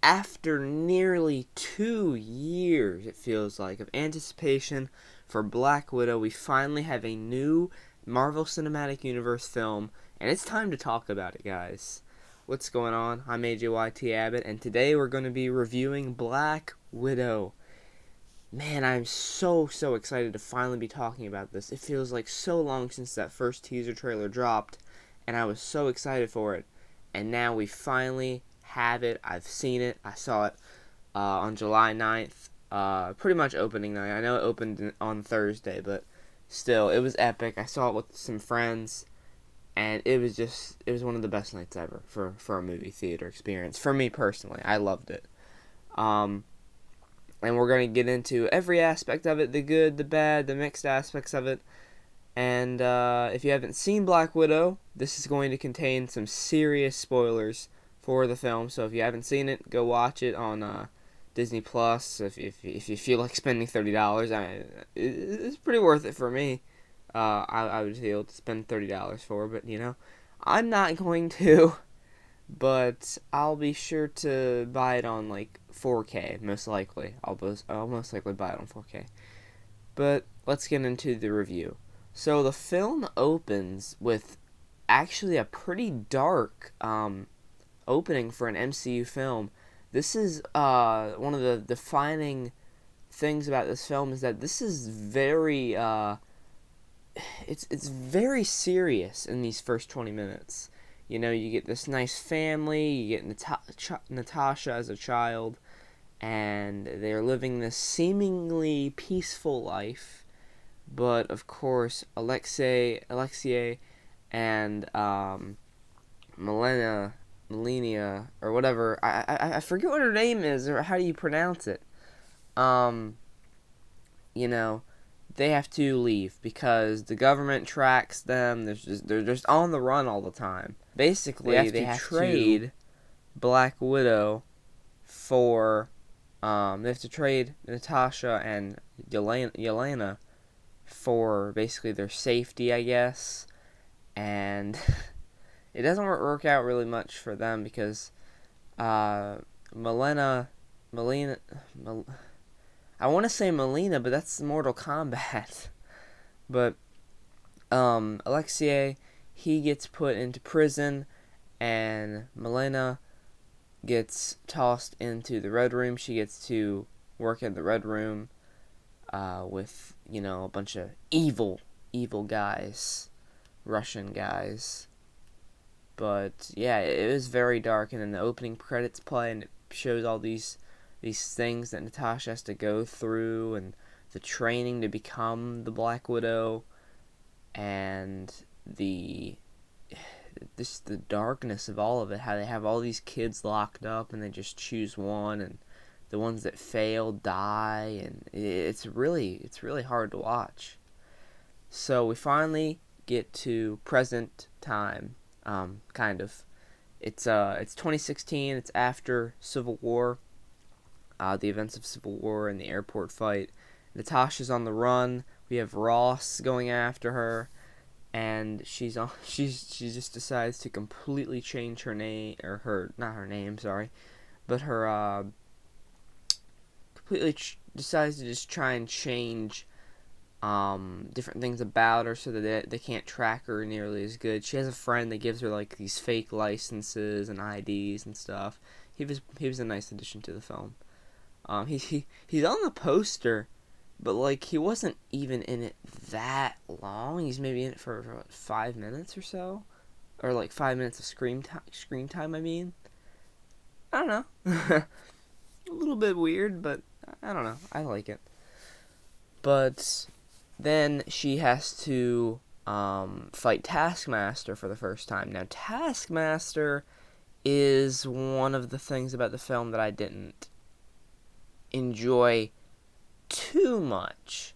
after nearly 2 years, it feels like, of anticipation for Black Widow, we finally have a new Marvel Cinematic Universe film, and it's time to talk about it, guys. What's going on? I'm AJYT Abbott, and today we're going to be reviewing Black Widow. Man, I'm so excited to finally be talking about this. It feels like so long since that first teaser trailer dropped, and I was so excited for it. And now we finally have it. I've seen it. I saw it on July 9th, pretty much opening night. I know it opened on Thursday, but still, it was epic. I saw it with some friends, and it was one of the best nights ever for a movie theater experience. For me personally, I loved it. And we're going to get into every aspect of it, the good, the bad, the mixed aspects of it. And if you haven't seen Black Widow, this is going to contain some serious spoilers for the film. So if you haven't seen it, go watch it on Disney Plus. If you feel like spending $30, it's pretty worth it for me. I would feel to spend $30 for, but I'm not going to. But I'll be sure to buy it on like 4K, most likely. I'll most likely buy it on 4K. But let's get into the review. So the film opens with actually a pretty dark opening for an MCU film. This is one of the defining things about this film is that this is very it's very serious in these first 20 minutes. You get this nice family, you get Natasha as a child, and they're living this seemingly peaceful life. But, of course, Alexei and Melania, or whatever, I forget what her name is, or how do you pronounce it? They have to leave because the government tracks them. They're just on the run all the time. Basically, they have to trade Black Widow for they have to trade Natasha and Yelena for basically their safety, I guess. And it doesn't work out really much for them because Melina, I want to say Melina, but that's Mortal Kombat. But Alexei, he gets put into prison, and Melina gets tossed into the Red Room. She gets to work in the Red Room with, a bunch of evil guys, Russian guys. But yeah, it was very dark, and then the opening credits play, and it shows all these things that Natasha has to go through, and the training to become the Black Widow, and the darkness of all of it, how they have all these kids locked up and they just choose one, and the ones that fail die, and it's really hard to watch. So we finally get to present time, kind of. It's 2016. It's after Civil War. The events of Civil War and the airport fight. Natasha's on the run. We have Ross going after her, and she just decides to completely change her name, or not her name, sorry, but her completely decides to just try and change different things about her so that they can't track her nearly as good. She has a friend that gives her like these fake licenses and IDs and stuff. He was a nice addition to the film. He's on the poster, but like he wasn't even in it that long. He's maybe in it for 5 minutes or so, or like 5 minutes of screen time. I mean, I don't know, a little bit weird, but I don't know. I like it. But then she has to fight Taskmaster for the first time. Now, Taskmaster is one of the things about the film that I didn't enjoy too much.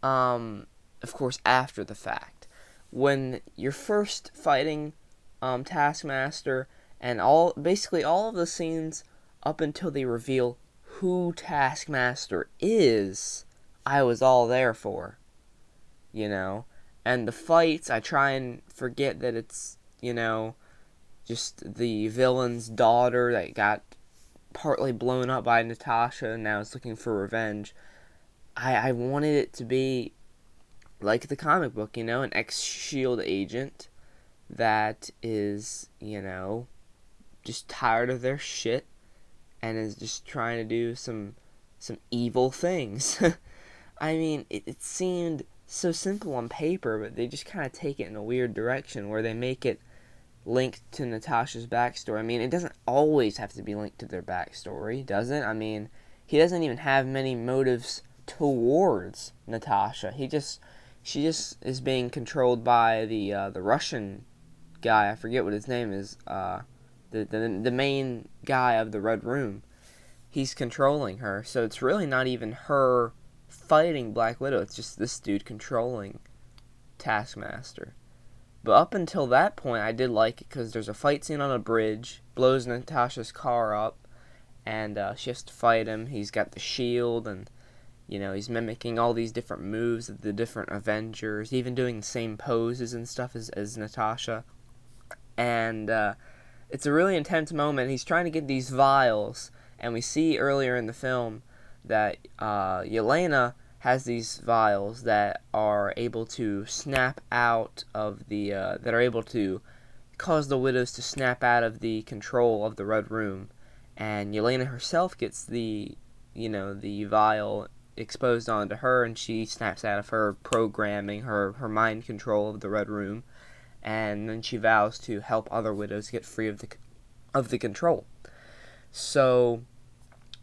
Of course, after the fact, when you're first fighting Taskmaster, and basically all of the scenes up until they reveal who Taskmaster is, I was all there for. And the fights, I try and forget that it's just the villain's daughter that got partly blown up by Natasha and now is looking for revenge. I wanted it to be like the comic book, an ex-SHIELD agent that is, just tired of their shit and is just trying to do some evil things. I mean, it seemed so simple on paper, but they just kind of take it in a weird direction where they make it linked to Natasha's backstory. I mean, it doesn't always have to be linked to their backstory, does it? I mean, he doesn't even have many motives towards Natasha. She just is being controlled by the Russian guy. I forget what his name is. The main guy of the Red Room. He's controlling her, so it's really not even her fighting Black Widow. It's just this dude controlling Taskmaster. But up until that point, I did like it because there's a fight scene on a bridge, blows Natasha's car up, and she has to fight him. He's got the shield, and he's mimicking all these different moves of the different Avengers, even doing the same poses and stuff as Natasha. And it's a really intense moment. He's trying to get these vials, and we see earlier in the film that Yelena has these vials that are able to snap out of the that are able to cause the Widows to snap out of the control of the Red Room, and Yelena herself gets the vial exposed onto her, and she snaps out of her programming, her mind control of the Red Room, and then she vows to help other Widows get free of the control. So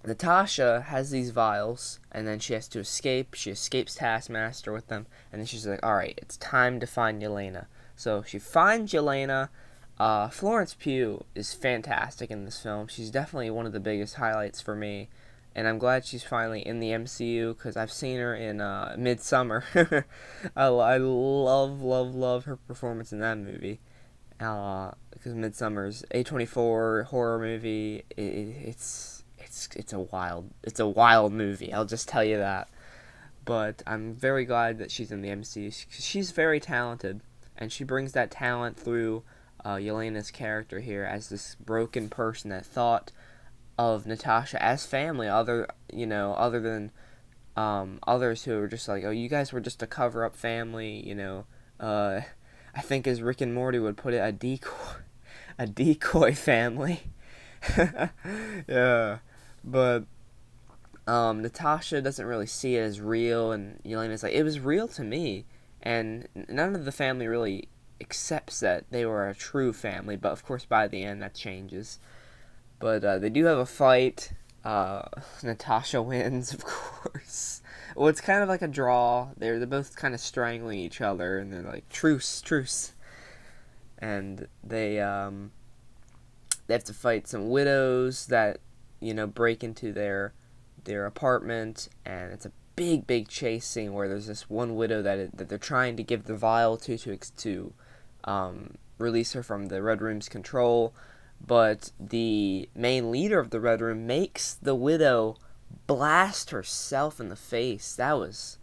Natasha has these vials, and then she has to escape. She escapes Taskmaster with them, and then she's like, alright, it's time to find Yelena. So she finds Yelena. Florence Pugh is fantastic in this film. She's definitely one of the biggest highlights for me, and I'm glad she's finally in the MCU, because I've seen her in Midsommar. I love her performance in that movie. Because Midsommar's A24 horror movie, it's a wild movie. I'll just tell you that. But I'm very glad that she's in the MCU. She's very talented, and she brings that talent through Yelena's character here as this broken person that thought of Natasha as family, other than others who were just like, oh, you guys were just a cover-up family, I think, as Rick and Morty would put it, a decoy family. Yeah. But Natasha doesn't really see it as real, and Yelena's like, it was real to me, and none of the family really accepts that they were a true family, but of course by the end that changes. But they do have a fight. Natasha wins, of course. Well, it's kind of like a draw. They're both kind of strangling each other, and they're like, truce. And they have to fight some widows that break into their apartment, and it's a big chase scene where there's this one widow that they're trying to give the vial to release her from the Red Room's control, but the main leader of the Red Room makes the widow blast herself in the face. That was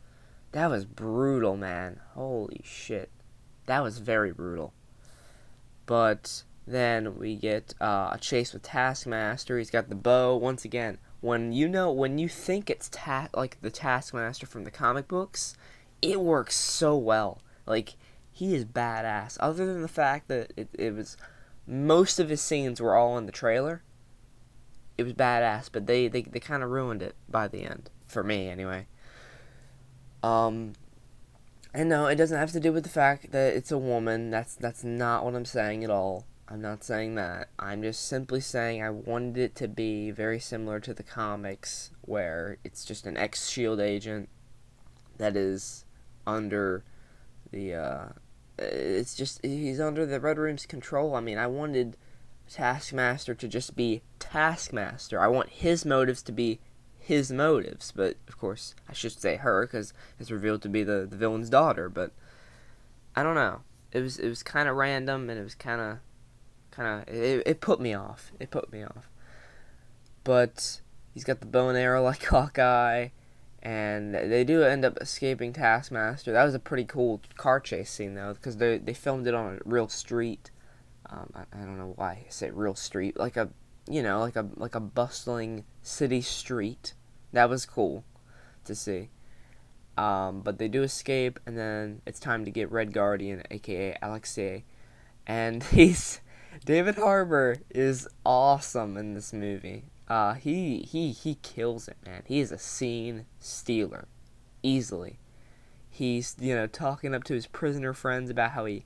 brutal, man. Holy shit. That was very brutal. But then we get a chase with Taskmaster. He's got the bow. Once again, when you think it's like the Taskmaster from the comic books, it works so well. Like, he is badass. Other than the fact that it was, most of his scenes were all in the trailer, it was badass, but they kind of ruined it by the end, for me anyway. And no, it doesn't have to do with the fact that it's a woman. That's not what I'm saying at all. I'm not saying that. I'm just simply saying I wanted it to be very similar to the comics, where it's just an ex-SHIELD agent that is under the, he's under the Red Room's control. I mean, I wanted Taskmaster to just be Taskmaster. I want his motives to be his motives, but of course I should say her, because it's revealed to be the villain's daughter. But I don't know. It was kind of random, and it was kind of it put me off. But he's got the bow and arrow like Hawkeye, and they do end up escaping Taskmaster. That was a pretty cool car chase scene, though, because they filmed it on a real street. I don't know why I say real street, like a like a bustling city street. That was cool to see. But they do escape, and then it's time to get Red Guardian, aka Alexei, and he's David Harbour is awesome in this movie. He kills it, man. He is a scene stealer, easily. He's talking up to his prisoner friends about how he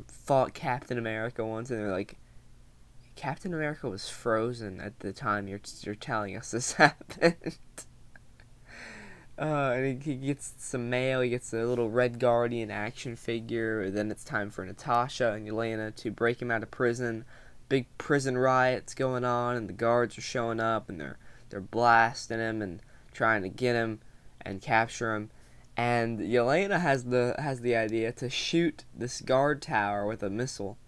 fought Captain America once, and they're like, Captain America was frozen at the time you're telling us this happened. And he gets some mail. He gets a little Red Guardian action figure. Then it's time for Natasha and Yelena to break him out of prison. Big prison riots going on, and the guards are showing up, and they're blasting him and trying to get him and capture him. And Yelena has the idea to shoot this guard tower with a missile,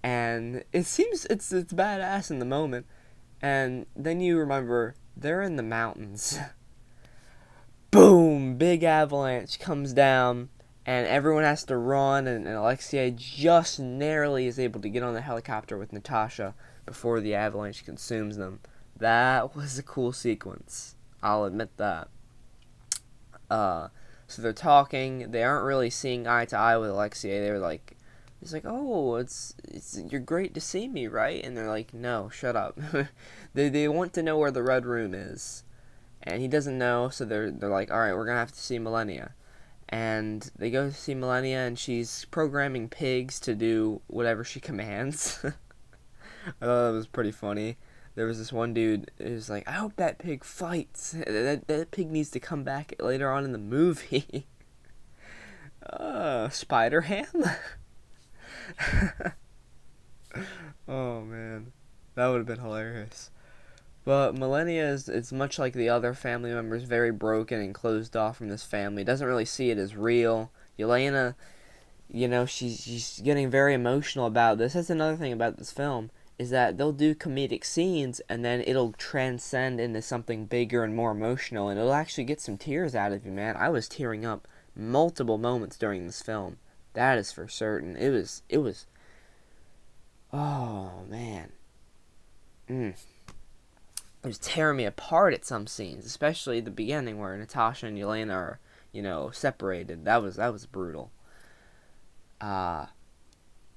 and it seems it's badass in the moment. And then you remember they're in the mountains. Boom! Big avalanche comes down, and everyone has to run, and Alexei just narrowly is able to get on the helicopter with Natasha before the avalanche consumes them. That was a cool sequence. I'll admit that. So they're talking. They aren't really seeing eye to eye with Alexei. They're like, he's like, "Oh, it's you're great to see me, right?" And they're like, "No, shut up." They want to know where the Red Room is. And he doesn't know, so they're like, all right, we're going to have to see Millennia. And they go to see Millennia, and she's programming pigs to do whatever she commands. I thought that was pretty funny. There was this one dude who's like, I hope that pig fights. That pig needs to come back later on in the movie. Spider-Ham? Oh, man. That would have been hilarious. But Millennia is much like the other family members, very broken and closed off from this family. Doesn't really see it as real. Yelena, she's getting very emotional about this. That's another thing about this film, is that they'll do comedic scenes, and then it'll transcend into something bigger and more emotional, and it'll actually get some tears out of you, man. I was tearing up multiple moments during this film. That is for certain. It was, oh, man. It was tearing me apart at some scenes, especially the beginning where Natasha and Yelena are, separated. That was brutal. But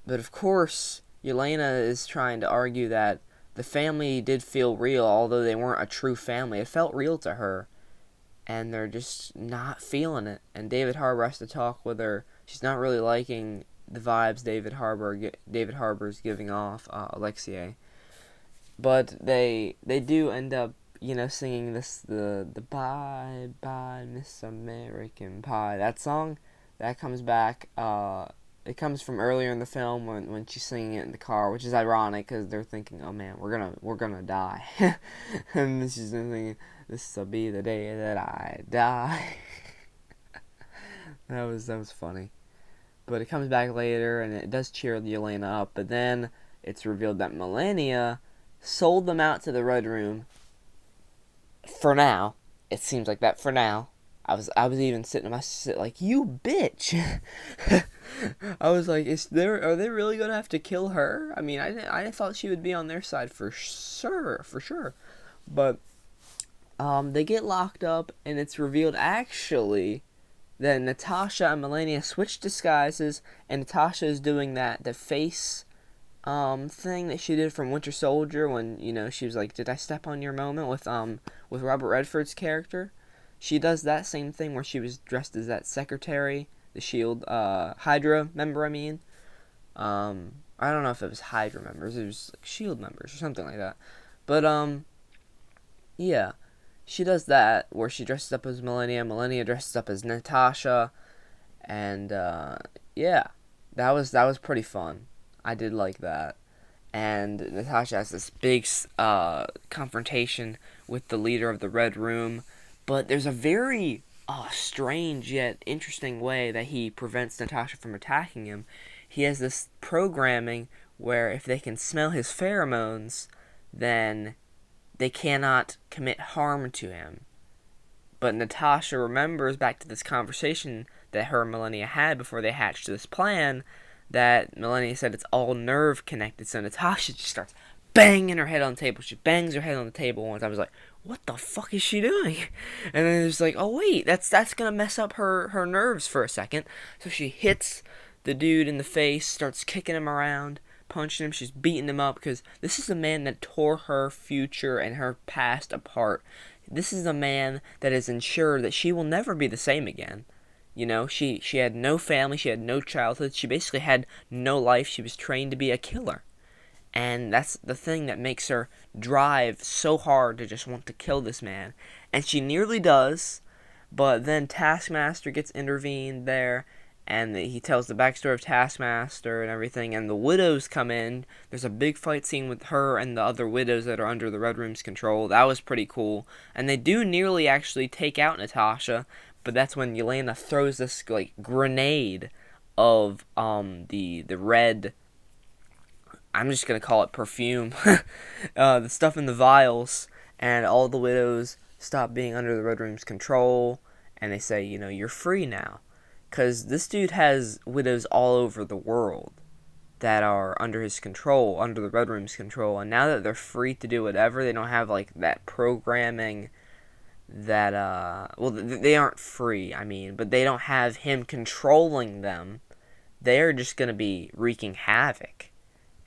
of course, Yelena is trying to argue that the family did feel real, although they weren't a true family. It felt real to her, and they're just not feeling it. And David Harbour has to talk with her. She's not really liking the vibes David Harbour's giving off, Alexei. But they do end up, singing the Bye Bye Miss American Pie. That song, that comes back. It comes from earlier in the film when she's singing it in the car, which is ironic because they're thinking, oh man, we're gonna die, and she's thinking, this'll be the day that I die. That was funny. But it comes back later, and it does cheer Yelena up. But then it's revealed that Millennia sold them out to the Red Room. For now, it seems like that. For now, I was even sitting in my sit like, you bitch. I was like, are they really gonna have to kill her? I mean, I thought she would be on their side for sure. But they get locked up, and it's revealed actually that Natasha and Millennia switch disguises, and Natasha is doing the face thing that she did from Winter Soldier when, she was like, did I step on your moment with Robert Redford's character. She does that same thing where she was dressed as that secretary, the SHIELD, Hydra member, I mean. I don't know if it was Hydra members, it was like SHIELD members or something like that. But, yeah. She does that, where she dresses up as Millennia dresses up as Natasha, and, yeah. That was pretty fun. I did like that. And Natasha has this big confrontation with the leader of the Red Room. But there's a very strange yet interesting way that he prevents Natasha from attacking him. He has this programming where if they can smell his pheromones, then they cannot commit harm to him. But Natasha remembers back to this conversation that her and Millennia had before they hatched this plan, that Millennia said it's all nerve connected. So Natasha just starts banging her head on the table. She bangs her head on the table once. I was like, what the fuck is she doing? And then it's like, oh wait, that's gonna mess up her nerves for a second. So she hits the dude in the face, starts kicking him around, punching him. She's beating him up because this is a man that tore her future and her past apart. This is a man that has ensured that she will never be the same again. You know, she had no family, she had no childhood, she basically had no life. She was trained to be a killer. And that's the thing that makes her drive so hard to just want to kill this man. And she nearly does, but then Taskmaster gets intervened there, and he tells the backstory of Taskmaster and everything, and the widows come in. There's a big fight scene with her and the other widows that are under the Red Room's control. That was pretty cool. And they do nearly actually take out Natasha, but that's when Yelena throws this like grenade of the red, I'm just gonna call it perfume, the stuff in the vials, and all the widows stop being under the Red Room's control, and they say, you know, you're free now. Because this dude has widows all over the world that are under his control, under the Red Room's control, and now that they're free to do whatever, they don't have, like, that programming that, well, they aren't free, I mean, but they don't have him controlling them. They're just gonna be wreaking havoc.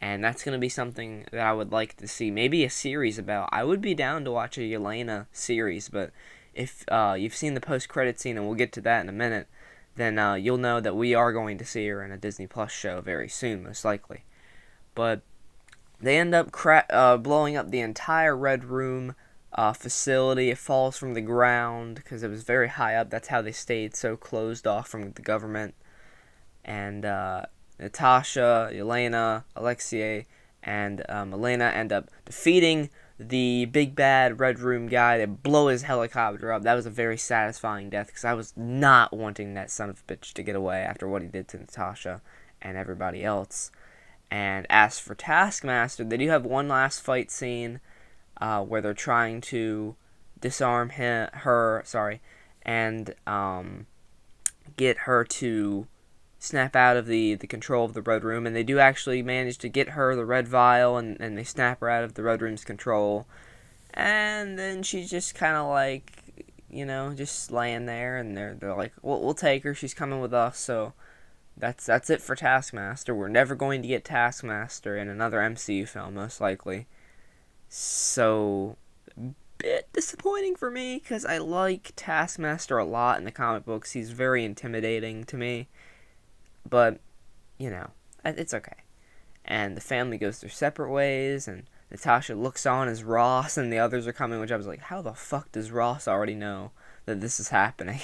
And that's going to be something that I would like to see. Maybe a series about. I would be down to watch a Yelena series, but if you've seen the post-credit scene, and we'll get to that in a minute, then you'll know that we are going to see her in a Disney Plus show very soon, most likely. But they end up blowing up the entire Red Room facility. It falls from the ground because it was very high up. That's how they stayed so closed off from the government. And Natasha, Yelena, Alexei, and Elena end up defeating the big bad Red Room guy. They blow his helicopter up. That was a very satisfying death because I was not wanting that son of a bitch to get away after what he did to Natasha and everybody else. And as for Taskmaster, they do have one last fight scene where they're trying to disarm her, and get her to snap out of the control of the Red Room, and they do actually manage to get her the red vial, and they snap her out of the Red Room's control, and then she's just kind of like, you know, just laying there, and they're like, we'll take her, she's coming with us. So that's it for Taskmaster. We're never going to get Taskmaster in another MCU film, most likely. So bit disappointing for me, because I like Taskmaster a lot in the comic books. He's very intimidating to me. But, you know, it's okay. And the family goes their separate ways, and Natasha looks on as Ross and the others are coming, which I was like, how the fuck does Ross already know that this is happening?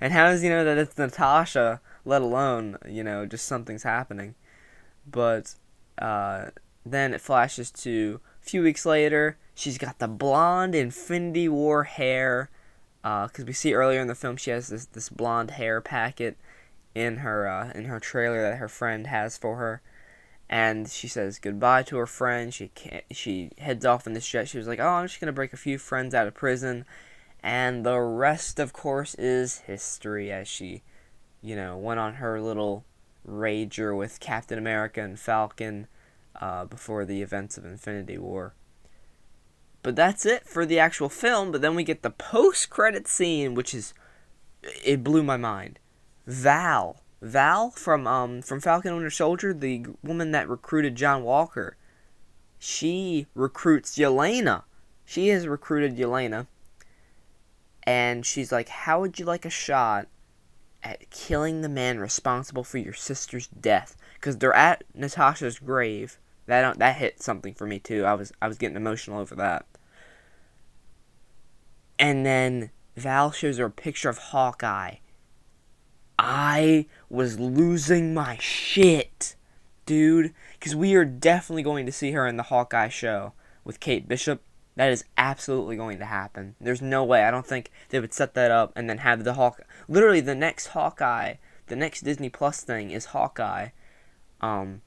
And how does he know that it's Natasha, let alone, you know, just something's happening? But then it flashes to a few weeks later. She's got the blonde Infinity War hair, because we see earlier in the film she has this blonde hair packet in her trailer that her friend has for her, and she says goodbye to her friend. She heads off in this jet. She was like, oh, I'm just gonna break a few friends out of prison, and the rest, of course, is history, as she, you know, went on her little rager with Captain America and Falcon before the events of Infinity War. But that's it for the actual film. But then we get the post-credit scene, which it blew my mind. Val from Falcon Winter Soldier, the woman that recruited John Walker, she recruits Yelena. She has recruited Yelena, and she's like, how would you like a shot at killing the man responsible for your sister's death? Because they're at Natasha's grave. That hit something for me too. I was getting emotional over that. And then Val shows her a picture of Hawkeye. I was losing my shit, dude, because we are definitely going to see her in the Hawkeye show with Kate Bishop. That is absolutely going to happen. There's no way. I don't think they would set that up and then have the Hawkeye. Literally, the next Hawkeye, the next Disney Plus thing is Hawkeye. I'm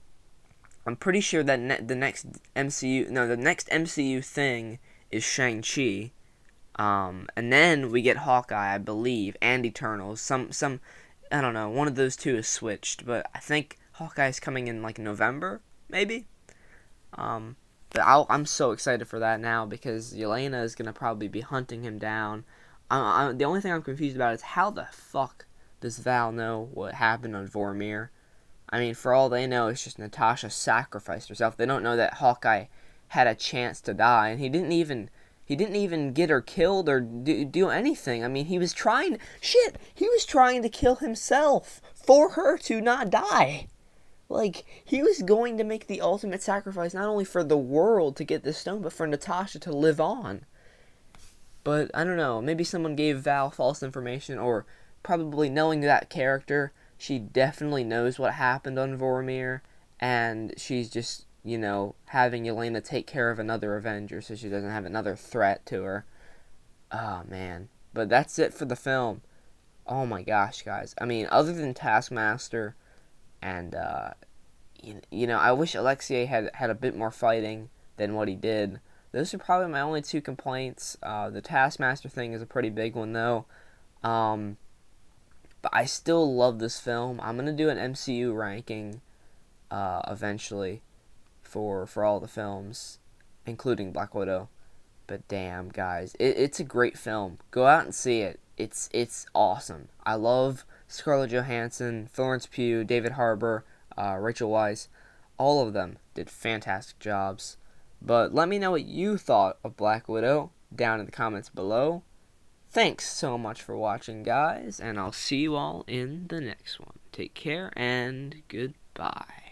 pretty sure that the next MCU thing is Shang-Chi. And then we get Hawkeye, I believe, and Eternals. Some I don't know, one of those two is switched, but I think Hawkeye's coming in like November, maybe. But I'm so excited for that now because Yelena is gonna probably be hunting him down. The only thing I'm confused about is how the fuck does Val know what happened on Vormir? I mean, for all they know, it's just Natasha sacrificed herself. They don't know that Hawkeye had a chance to die, and he didn't even get her killed or do anything. I mean, he was trying. Shit, he was trying to kill himself for her to not die. Like, he was going to make the ultimate sacrifice, not only for the world to get this stone, but for Natasha to live on. But, I don't know, maybe someone gave Val false information, or probably knowing that character, she definitely knows what happened on Vormir, and she's just, having Yelena take care of another Avenger so she doesn't have another threat to her. Oh, man. But that's it for the film. Oh my gosh, guys. I mean, other than Taskmaster and I wish Alexei had a bit more fighting than what he did. Those are probably my only two complaints. The Taskmaster thing is a pretty big one, though. But I still love this film. I'm gonna do an MCU ranking eventually for all the films, including Black Widow. But damn, guys, it's a great film. Go out and see it. It's awesome. I love Scarlett Johansson, Florence Pugh, David Harbour, Rachel Weisz. All of them did fantastic jobs. But let me know what you thought of Black Widow down in the comments below. Thanks so much for watching, guys, and I'll see you all in the next one. Take care and goodbye.